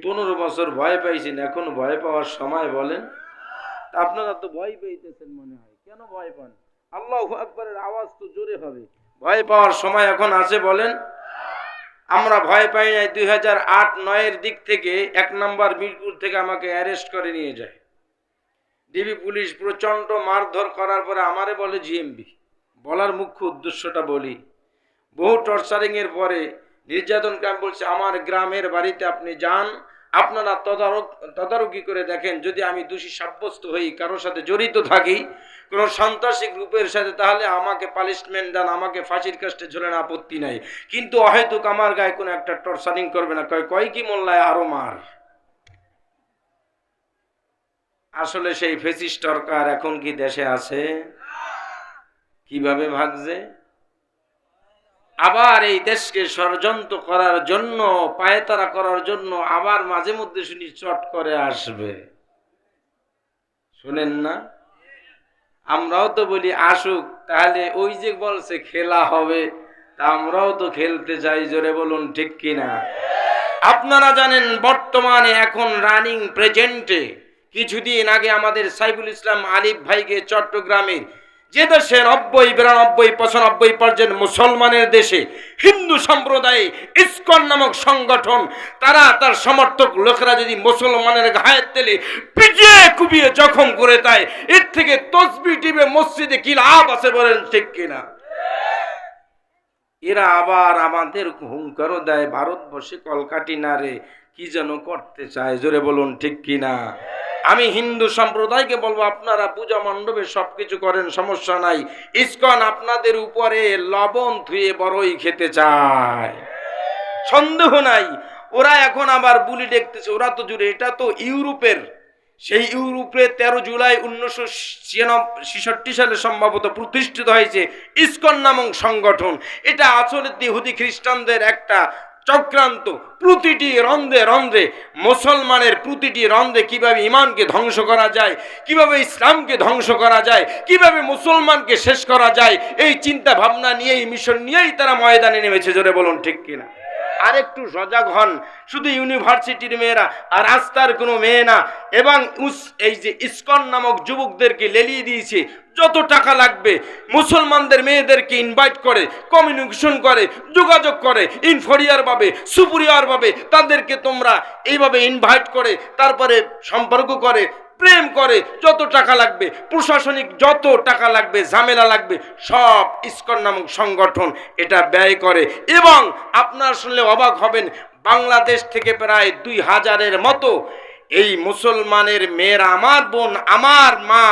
15 বছর ভয় পাইছেন, এখন ভয় পাওয়ার সময় বলেন? আপনারা তো ভয় পাইতেছেন মনে হয়, কেন ভয় পান? আল্লাহু আকবারের আওয়াজ তো জোরে হবে, ভয় পাওয়ার সময় এখন আছে বলেন? আমরা ভয় পাই নাই। 2008-9-এর দিক থেকে 1 নম্বর মিরপুর থেকে আমাকে অ্যারেস্ট করে নিয়ে যায় ডিবি পুলিশ, প্রচন্ড মারধর করার পরে আমারে বলে জিএমবি। বলার মুখ্য উদ্দেশ্যটা বলি, বহু টর্চারিং এর পরে নির্যাতন আমি বলছে আমার গ্রামের বাড়িতে আপনি যান, আপনারা তদারকি করে দেখেন, যদি আমি দোষী সাব্যস্ত হই, কারোর সাথে জড়িত থাকি কোন সন্ত্রাসী গ্রুপের সাথে, তাহলে আমাকে পানিশমেন্ট দেন, আমাকে ফাঁসির কাস্টে ঝোলেন, আপত্তি নাই, কিন্তু অহেতুক আমার গায়ে কোনো একটা টর্চারিং করবে না। কয় কি মোল্লায় আরো মার। আসলে সেই ফেসিস্ট সরকার এখন কি দেশে আছে? কিভাবে ভাগছে? আবার এই দেশকে ষড়যন্ত্র করার জন্য, পায়তারা করার জন্য আবার মাঝে মধ্যে শুনি চট করে আসবে। শুনেন না? আমরাও তো বলি আসুক, তাহলে ওই যে বলছে খেলা হবে, তা আমরাও তো খেলতে চাই, জোরে বলুন ঠিক কিনা? আপনারা জানেন বর্তমানে এখন রানিং প্রেজেন্টে, কিছুদিন আগে আমাদের সাইফুল ইসলাম আলিফ ভাইকে চট্টগ্রামের, যে দেশে 90-92-95% মুসলমানের দেশে হিন্দু সম্প্রদায় ইসকন নামক সংগঠন, তারা তার সমর্থক লোকেরা যদি মুসলমানের গায়ের তেলে পিটিয়ে কুপিয়ে জখম করে দেয়, এর থেকে তসবিহ টিপে মসজিদে কি লাভ আছে বলেন ঠিক কিনা? এরা আবার আমাদের হুঙ্কারও দেয়, ভারতবর্ষে কলকাটি নারে কি যেন করতে চায়, জোরে বলুন ঠিক কিনা? আমি হিন্দু সম্প্রদায়কে বলবো, আপনারা পূজা মণ্ডপে সবকিছু করেন, সমস্যা নাই, ইসকন আপনাদের উপরে লবণ ধুয়ে বড়ই খেতে চায়, সন্দেহ নাই। ওরা এখন আবার বুলি দেখতেছে, ওরা তো জুড়ে, এটা তো ইউরোপের, সেই ইউরোপে 13 জুলাই 1966 সালে সম্ভবত প্রতিষ্ঠিত হয়েছে ইসকন নামক সংগঠন। এটা আসলে ইহুদি খ্রিস্টানদের একটা চক্রান্ত। প্রতিটি রন্ধ্রে রন্ধ্রে মুসলমানের প্রতিটি রন্ধ্রে কিভাবে ইমানকে ধ্বংস করা যায়, কিভাবে ইসলামকে ধ্বংস করা যায়, কিভাবে মুসলমানকে শেষ করা যায়, এই চিন্তা ভাবনা নিয়েই, মিশন নিয়েই তারা ময়দানে নেমেছে, জোরে বলুন ঠিক কিনা? আরেকটু সজাগ হন, শুধু ইউনিভার্সিটির মেয়েরা আর রাস্তার কোনো মেয়ে না। এবং এই যে ইসকন নামক যুবকদেরকে লেলিয়ে দিয়েছে, যত টাকা লাগবে মুসলমানদের মেয়েদেরকে ইনভাইট করে, কমিউনিকেশন করে, যোগাযোগ করে, ইনফেরিয়র ভাবে, সুপিরিয়র ভাবে তাদেরকে তোমরা এইভাবে ইনভাইট করে, তারপরে সম্পর্ক করে, প্রেম করে, যত টাকা লাগবে, প্রশাসনিক যত টাকা লাগবে, ঝামেলা লাগবে, সব ইসকন নামক সংগঠন এটা ব্যয় করে। এবং আপনার শুনলে অবাক হবেন, বাংলাদেশ থেকে প্রায় 2000-এর মতো এই মুসলমানের মেয়েরা, আমার বোন, আমার মা,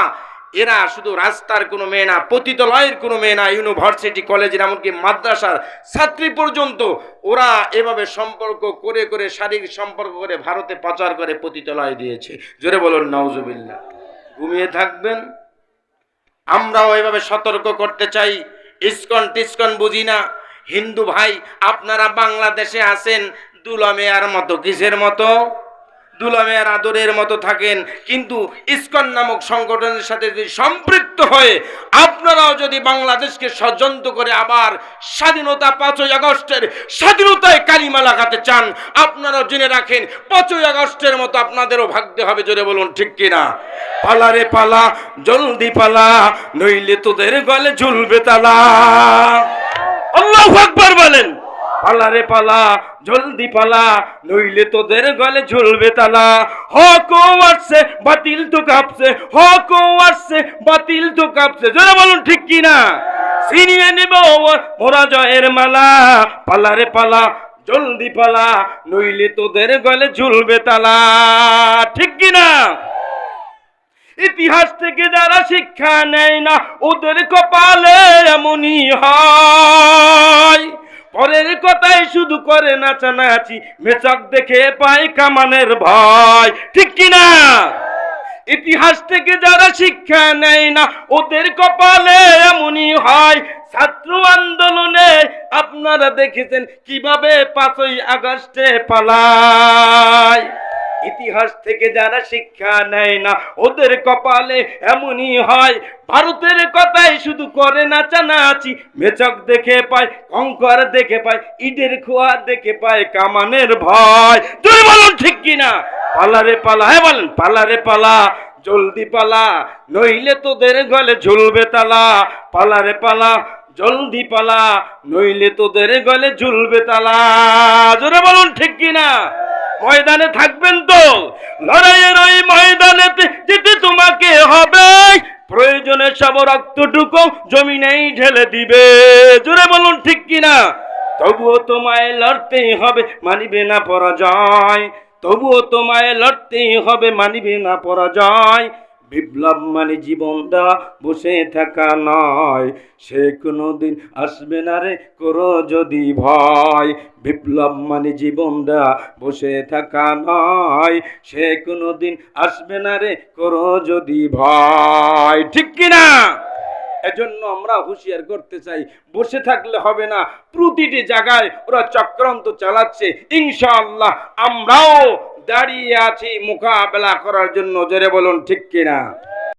এরা শুধু রাস্তার কোনো মেয়ে না, পতিতালয়ের কোনো মেয়ে না, ইউনিভার্সিটি, কলেজের, এমনকি মাদ্রাসার ছাত্রী পর্যন্ত ওরা এভাবে সম্পর্ক করে করে, শারীরিক সম্পর্ক করে ভারতে পাচার করে পতিতালয় দিয়েছে, জোরে বলুন নাউজুবিল্লাহ। ঘুমিয়ে থাকবেন? আমরাও এভাবে সতর্ক করতে চাই। ইসকন টিসকন বুঝি না। হিন্দু ভাই, আপনারা বাংলাদেশে আছেন দুলামেয়ার মতো, কিসের মতো? দুলামেয়ার আদরের মতো থাকেন, কিন্তু ইসকন নামক সংগঠনের সাথে যদি সম্পৃক্ত হয়ে আপনারাও যদি বাংলাদেশকে ষড়যন্ত্র করে আবার স্বাধীনতা, 5ই আগস্টের স্বাধীনতায় কালিমা লাগাতে চান, আপনারাও জেনে রাখেন 5ই আগস্টের মতো আপনাদেরও ভাগতে হবে, জোরে বলুন ঠিক কিনা? পালা রে পালা, জলদি পালা, নইলে তোদের গলে ঝুলবে তালা। আল্লাহু আকবার বলেন। পালা রে পালা, জলদি পালা, নইলে তোদের গলে ঝুলবে তালা। হক আসছে, বাতিল তো কাঁপছে, হক আসছে, বাতিল তো কাঁপছে, যারা বলুন ঠিক কিনা? ছিনিয়ে নেব মোরা জয়ের মালা। পালা রে পালা, জলদি পালা, নইলে তোদের গলে ঝুলবে তালা, ঠিক কিনা? ইতিহাস থেকে যারা শিক্ষা নেয় না, ওদের কপালে এমনই হয়। পরের কথাই শুধু করে নাচানাচি, মেচাক দেখে পায় কামানের ভয়, ঠিক কিনা? ইতিহাস থেকে যারা শিক্ষা নেয় না, ওদের কপালে এমনই হয়। ছাত্র আন্দোলনে আপনারা দেখেছেন কিভাবে 5ই আগস্টে পালায়। ইতিহাস থেকে যারা শিক্ষা নেয় না ওদের কপালে এমনই হয়। ভারতের কথাই শুধু করে নাচানাচি, মেচক দেখে পায়, কঙ্কর দেখে পায়, ইটের খোয়া দেখে পায়, কামানের ভয়। তুই বলুন ঠিক কিনা? পালারে পালা, হ্যাঁ বলেন, পালারে পালা, জলদি পালা, নইলে তোদের গলে ঝুলবে তালা। পালারে পালা, জলদি পালা, নইলে তোদের গলে ঝুলবে তালা। জোরে বলুন ঠিক কিনা? ময়দানে থাকবেন তো? লড়াইয়ের ওই ময়দানেতে যেতে তোমাকে হবে, প্রয়োজনে সব রক্তটুকু জমিনেই ঢেলে দিবে। জোরে বলুন ঠিক কিনা? তবুও তোমায় লড়তেই হবে, মানিবে না পরাজয়। তবুও তোমায় লড়তেই হবে, মানিবে না পরাজয়। বিপ্লব মানে জীবন দেওয়া, বসে থাকা নয়। সে কোনো দিন আসবে না রে, করো যদি ভয়। বিপ্লব মানে জীবন দেওয়া, বসে থাকা নয়। সে কোনো দিন আসবে না রে, করো যদি ভয়। ঠিক কিনা? এজন্য আমরা হুঁশিয়ার করতে চাই, বসে থাকলে হবে না। প্রতিটি জায়গায় ওরা চক্রান্ত চালাচ্ছে। ইনশাআল্লাহ আমরাও দাঁড়িয়ে আছি মোকাবেলা করার জন্য। জোরে বলুন ঠিক কিনা?